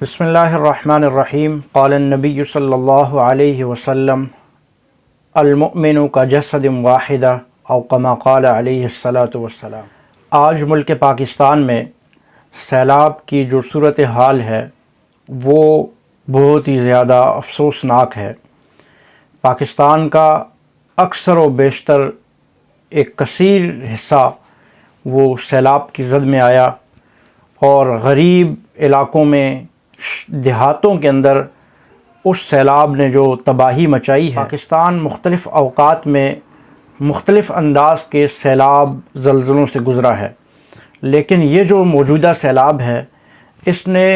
بسم اللہ الرحمن الرحیم قال النبی صلی اللہ علیہ وسلم المؤمن کجسد واحد او کما قال علیہ الصلاۃ والسلام۔ آج ملک پاکستان میں سیلاب کی جو صورتحال ہے وہ بہت ہی زیادہ افسوسناک ہے۔ پاکستان کا اکثر و بیشتر ایک کثیر حصہ وہ سیلاب کی زد میں آیا اور غریب علاقوں میں دیہاتوں کے اندر اس سیلاب نے جو تباہی مچائی ہے۔ پاکستان مختلف اوقات میں مختلف انداز کے سیلاب زلزلوں سے گزرا ہے، لیکن یہ جو موجودہ سیلاب ہے اس نے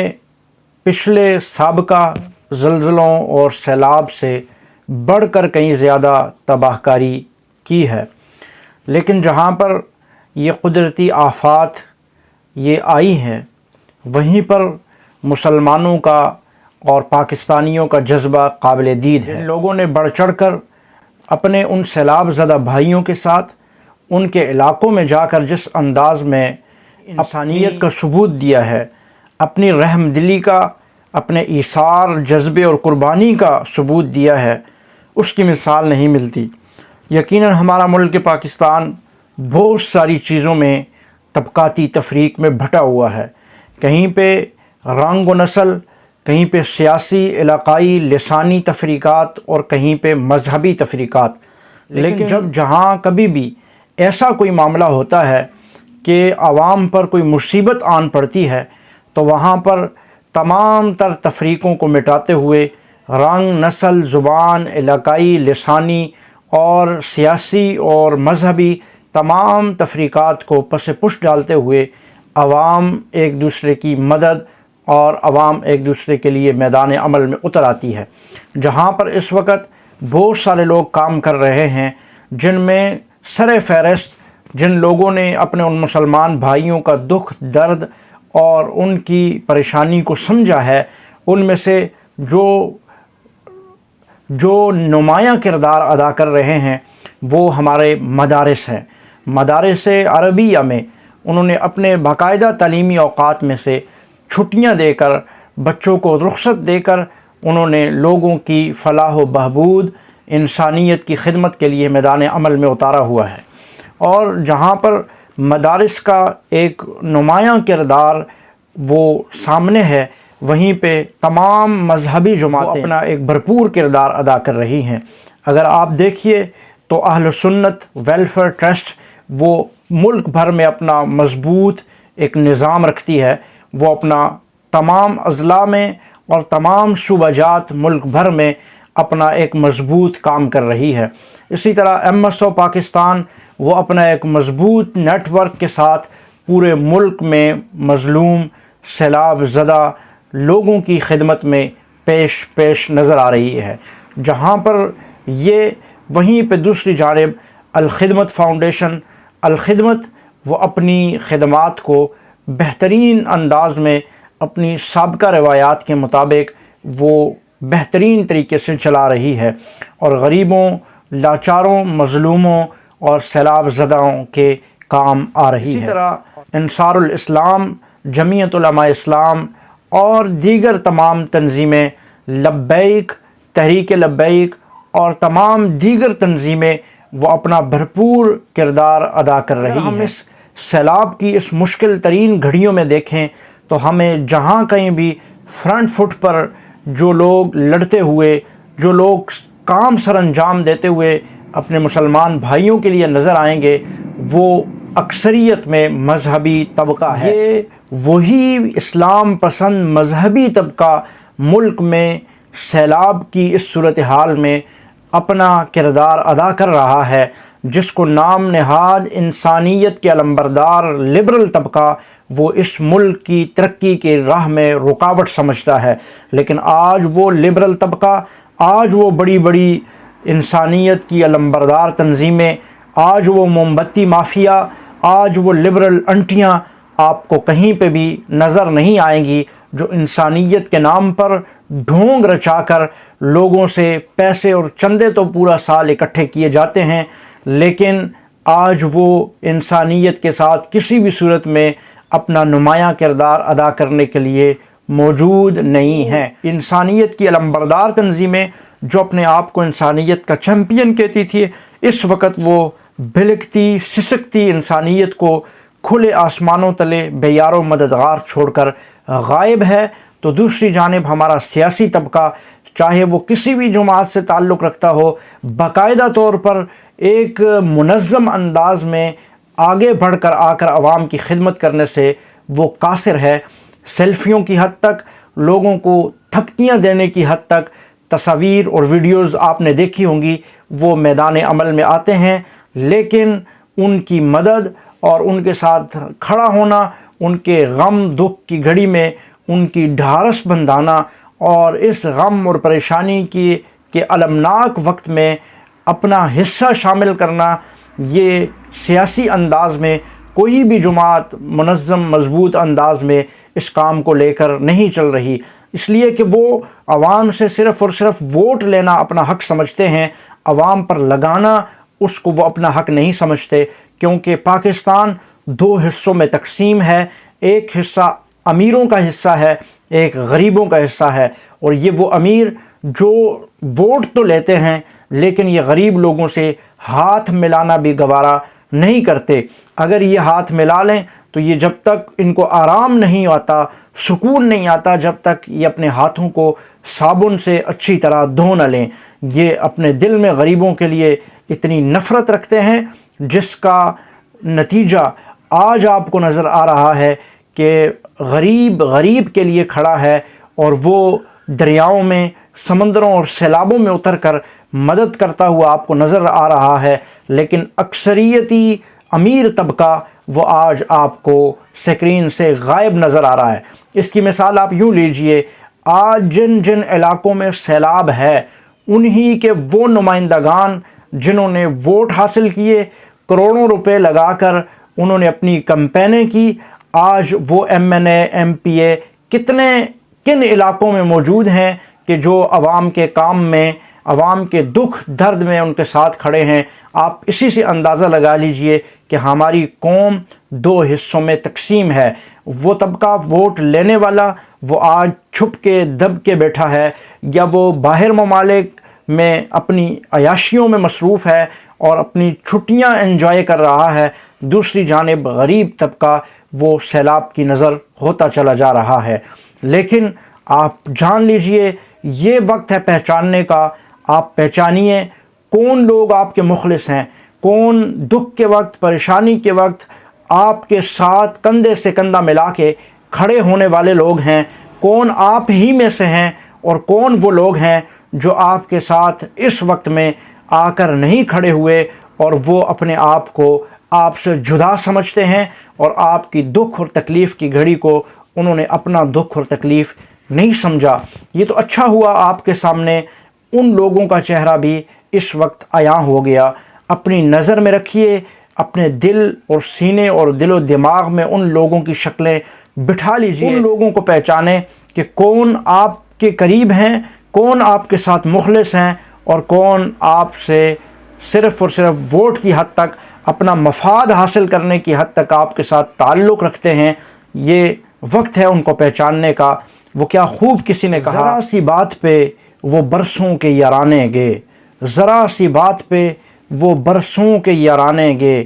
پچھلے سابقہ زلزلوں اور سیلاب سے بڑھ کر کہیں زیادہ تباہ کاری کی ہے۔ لیکن جہاں پر یہ قدرتی آفات یہ آئی ہیں وہیں پر مسلمانوں کا اور پاکستانیوں کا جذبہ قابل دید ہے۔ لوگوں نے بڑھ چڑھ کر اپنے ان سیلاب زدہ بھائیوں کے ساتھ ان کے علاقوں میں جا کر جس انداز میں انسانیت کا ثبوت دیا ہے، اپنی رحم دلی کا، اپنے ایثار، جذبے اور قربانی کا ثبوت دیا ہے، اس کی مثال نہیں ملتی۔ یقیناً ہمارا ملک پاکستان بہت ساری چیزوں میں طبقاتی تفریق میں بھٹا ہوا ہے، کہیں پہ رنگ و نسل، کہیں پہ سیاسی، علاقائی، لسانی تفریقات اور کہیں پہ مذہبی تفریقات۔ لیکن جب جہاں کبھی بھی ایسا کوئی معاملہ ہوتا ہے کہ عوام پر کوئی مصیبت آن پڑتی ہے تو وہاں پر تمام تر تفریقوں کو مٹاتے ہوئے رنگ، نسل، زبان، علاقائی، لسانی اور سیاسی اور مذہبی تمام تفریقات کو پس پش ڈالتے ہوئے عوام ایک دوسرے کی مدد اور عوام ایک دوسرے کے لیے میدان عمل میں اتر آتی ہے۔ جہاں پر اس وقت بہت سارے لوگ کام کر رہے ہیں جن میں سر فہرست جن لوگوں نے اپنے ان مسلمان بھائیوں کا دکھ، درد اور ان کی پریشانی کو سمجھا ہے، ان میں سے جو نمایاں کردار ادا کر رہے ہیں وہ ہمارے مدارس ہیں۔ مدارس عربیہ میں انہوں نے اپنے باقاعدہ تعلیمی اوقات میں سے چھٹیاں دے کر، بچوں کو رخصت دے کر انہوں نے لوگوں کی فلاح و بہبود، انسانیت کی خدمت کے لیے میدان عمل میں اتارا ہوا ہے۔ اور جہاں پر مدارس کا ایک نمایاں کردار وہ سامنے ہے، وہیں پہ تمام مذہبی جماعتیں اپنا ایک بھرپور کردار ادا کر رہی ہیں۔ اگر آپ دیکھیے تو اہل سنت ویلفیئر ٹرسٹ وہ ملک بھر میں اپنا مضبوط ایک نظام رکھتی ہے، وہ اپنا تمام اضلاع میں اور تمام صوبہ جات ملک بھر میں اپنا ایک مضبوط کام کر رہی ہے۔ اسی طرح MSO پاکستان وہ اپنا ایک مضبوط نیٹ ورک کے ساتھ پورے ملک میں مظلوم، سیلاب زدہ لوگوں کی خدمت میں پیش نظر آ رہی ہے۔ جہاں پر یہ وہیں پہ دوسری جانب الخدمت فاؤنڈیشن، الخدمت وہ اپنی خدمات کو بہترین انداز میں اپنی سابقہ روایات کے مطابق وہ بہترین طریقے سے چلا رہی ہے اور غریبوں، لاچاروں، مظلوموں اور سیلاب زدہوں کے کام آ رہی ہے۔ اسی طرح انصار الاسلام، جمعیت علماء اسلام اور دیگر تمام تنظیمیں، لبیک، تحریک لبیک اور تمام دیگر تنظیمیں وہ اپنا بھرپور کردار ادا کر رہی ہیں۔ ہم اس سیلاب کی اس مشکل ترین گھڑیوں میں دیکھیں تو ہمیں جہاں کہیں بھی فرنٹ فٹ پر جو لوگ لڑتے ہوئے، جو لوگ کام سر انجام دیتے ہوئے اپنے مسلمان بھائیوں کے لیے نظر آئیں گے وہ اکثریت میں مذہبی طبقہ ہے۔ یہ وہی اسلام پسند مذہبی طبقہ ملک میں سیلاب کی اس صورتحال میں اپنا کردار ادا کر رہا ہے، جس کو نام نہاد انسانیت کے علمبردار لبرل طبقہ وہ اس ملک کی ترقی کی راہ میں رکاوٹ سمجھتا ہے۔ لیکن آج وہ لبرل طبقہ، آج وہ بڑی بڑی انسانیت کی علمبردار تنظیمیں، آج وہ موم بتی مافیا، آج وہ لبرل انٹیاں آپ کو کہیں پہ بھی نظر نہیں آئیں گی جو انسانیت کے نام پر ڈھونگ رچا کر لوگوں سے پیسے اور چندے تو پورا سال اکٹھے کیے جاتے ہیں، لیکن آج وہ انسانیت کے ساتھ کسی بھی صورت میں اپنا نمایاں کردار ادا کرنے کے لیے موجود نہیں ہیں۔ انسانیت کی علمبردار تنظیمیں جو اپنے آپ کو انسانیت کا چیمپئن کہتی تھی، اس وقت وہ بھلکتی سسکتی انسانیت کو کھلے آسمانوں تلے بے یار و مددگار چھوڑ کر غائب ہے۔ تو دوسری جانب ہمارا سیاسی طبقہ، چاہے وہ کسی بھی جماعت سے تعلق رکھتا ہو، باقاعدہ طور پر ایک منظم انداز میں آگے بڑھ کر آ کر عوام کی خدمت کرنے سے وہ قاصر ہے۔ سیلفیوں کی حد تک، لوگوں کو تھپکیاں دینے کی حد تک تصاویر اور ویڈیوز آپ نے دیکھی ہوں گی، وہ میدان عمل میں آتے ہیں، لیکن ان کی مدد اور ان کے ساتھ کھڑا ہونا، ان کے غم دکھ کی گھڑی میں ان کی ڈھارس بندھانا اور اس غم اور پریشانی کے المناک وقت میں اپنا حصہ شامل کرنا، یہ سیاسی انداز میں کوئی بھی جماعت منظم مضبوط انداز میں اس کام کو لے کر نہیں چل رہی، اس لیے کہ وہ عوام سے صرف اور صرف ووٹ لینا اپنا حق سمجھتے ہیں، عوام پر لگانا اس کو وہ اپنا حق نہیں سمجھتے، کیونکہ پاکستان دو حصوں میں تقسیم ہے، ایک حصہ امیروں کا حصہ ہے، ایک غریبوں کا حصہ ہے، اور یہ وہ امیر جو ووٹ تو لیتے ہیں لیکن یہ غریب لوگوں سے ہاتھ ملانا بھی گوارا نہیں کرتے۔ اگر یہ ہاتھ ملا لیں تو یہ جب تک ان کو آرام نہیں آتا، سکون نہیں آتا، جب تک یہ اپنے ہاتھوں کو صابن سے اچھی طرح دھو نہ لیں۔ یہ اپنے دل میں غریبوں کے لیے اتنی نفرت رکھتے ہیں، جس کا نتیجہ آج آپ کو نظر آ رہا ہے کہ غریب کے لیے کھڑا ہے، اور وہ دریاؤں میں، سمندروں اور سیلابوں میں اتر کر مدد کرتا ہوا آپ کو نظر آ رہا ہے، لیکن اکثریتی امیر طبقہ وہ آج آپ کو سکرین سے غائب نظر آ رہا ہے۔ اس کی مثال آپ یوں لیجئے، آج جن علاقوں میں سیلاب ہے، انہی کے وہ نمائندگان جنہوں نے ووٹ حاصل کیے، کروڑوں روپے لگا کر انہوں نے اپنی کمپینیں کی، آج وہ ایم این اے، ایم پی اے کن علاقوں میں موجود ہیں کہ جو عوام کے کام میں، عوام کے دکھ درد میں ان کے ساتھ کھڑے ہیں۔ آپ اسی سے اندازہ لگا لیجئے کہ ہماری قوم دو حصوں میں تقسیم ہے۔ وہ طبقہ ووٹ لینے والا وہ آج چھپ کے دب کے بیٹھا ہے، یا وہ باہر ممالک میں اپنی عیاشیوں میں مصروف ہے اور اپنی چھٹیاں انجوائے کر رہا ہے۔ دوسری جانب غریب طبقہ وہ سیلاب کی نظر ہوتا چلا جا رہا ہے۔ لیکن آپ جان لیجئے یہ وقت ہے پہچاننے کا، آپ پہچانیے کون لوگ آپ کے مخلص ہیں، کون دکھ کے وقت، پریشانی کے وقت آپ کے ساتھ کندھے سے کندھا ملا کے کھڑے ہونے والے لوگ ہیں، کون آپ ہی میں سے ہیں، اور کون وہ لوگ ہیں جو آپ کے ساتھ اس وقت میں آ کر نہیں کھڑے ہوئے اور وہ اپنے آپ کو آپ سے جدا سمجھتے ہیں، اور آپ کی دکھ اور تکلیف کی گھڑی کو انہوں نے اپنا دکھ اور تکلیف نہیں سمجھا۔ یہ تو اچھا ہوا آپ کے سامنے ان لوگوں کا چہرہ بھی اس وقت عیاں ہو گیا۔ اپنی نظر میں رکھیے، اپنے دل اور سینے اور دل و دماغ میں ان لوگوں کی شکلیں بٹھا لیجئے، ان لوگوں کو پہچانیں کہ کون آپ کے قریب ہیں، کون آپ کے ساتھ مخلص ہیں، اور کون آپ سے صرف اور صرف ووٹ کی حد تک، اپنا مفاد حاصل کرنے کی حد تک آپ کے ساتھ تعلق رکھتے ہیں۔ یہ وقت ہے ان کو پہچاننے کا۔ وہ کیا خوب کسی نے کہا، ذرا سی بات پہ وہ برسوں کے یارانے گے، ذرا سی بات پہ وہ برسوں کے یارانے گے،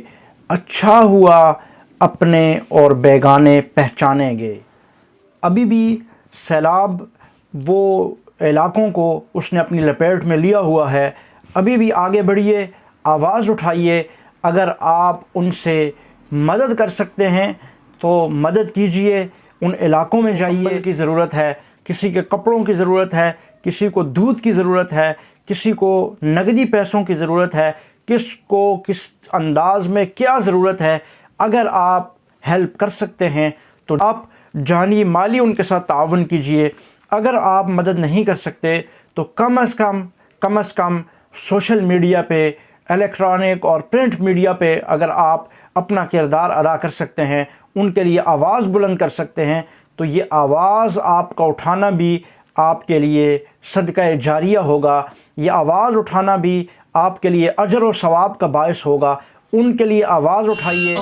اچھا ہوا اپنے اور بیگانے پہچانے گے۔ ابھی بھی سیلاب وہ علاقوں کو اس نے اپنی لپیٹ میں لیا ہوا ہے، ابھی بھی آگے بڑھیے، آواز اٹھائیے، اگر آپ ان سے مدد کر سکتے ہیں تو مدد کیجئے، ان علاقوں میں جائیے۔ کی ضرورت ہے، کسی کے کپڑوں کی ضرورت ہے، کسی کو دودھ کی ضرورت ہے، کسی کو نقدی پیسوں کی ضرورت ہے، کس کو کس انداز میں کیا ضرورت ہے۔ اگر آپ ہیلپ کر سکتے ہیں تو آپ جانی مالی ان کے ساتھ تعاون کیجئے۔ اگر آپ مدد نہیں کر سکتے تو کم از کم سوشل میڈیا پہ، الیکٹرانک اور پرنٹ میڈیا پہ اگر آپ اپنا کردار ادا کر سکتے ہیں، ان کے لیے آواز بلند کر سکتے ہیں، تو یہ آواز آپ کا اٹھانا بھی آپ کے لیے صدقہ جاریہ ہوگا، یہ آواز اٹھانا بھی آپ کے لیے اجر و ثواب کا باعث ہوگا۔ ان کے لیے آواز اٹھائیے۔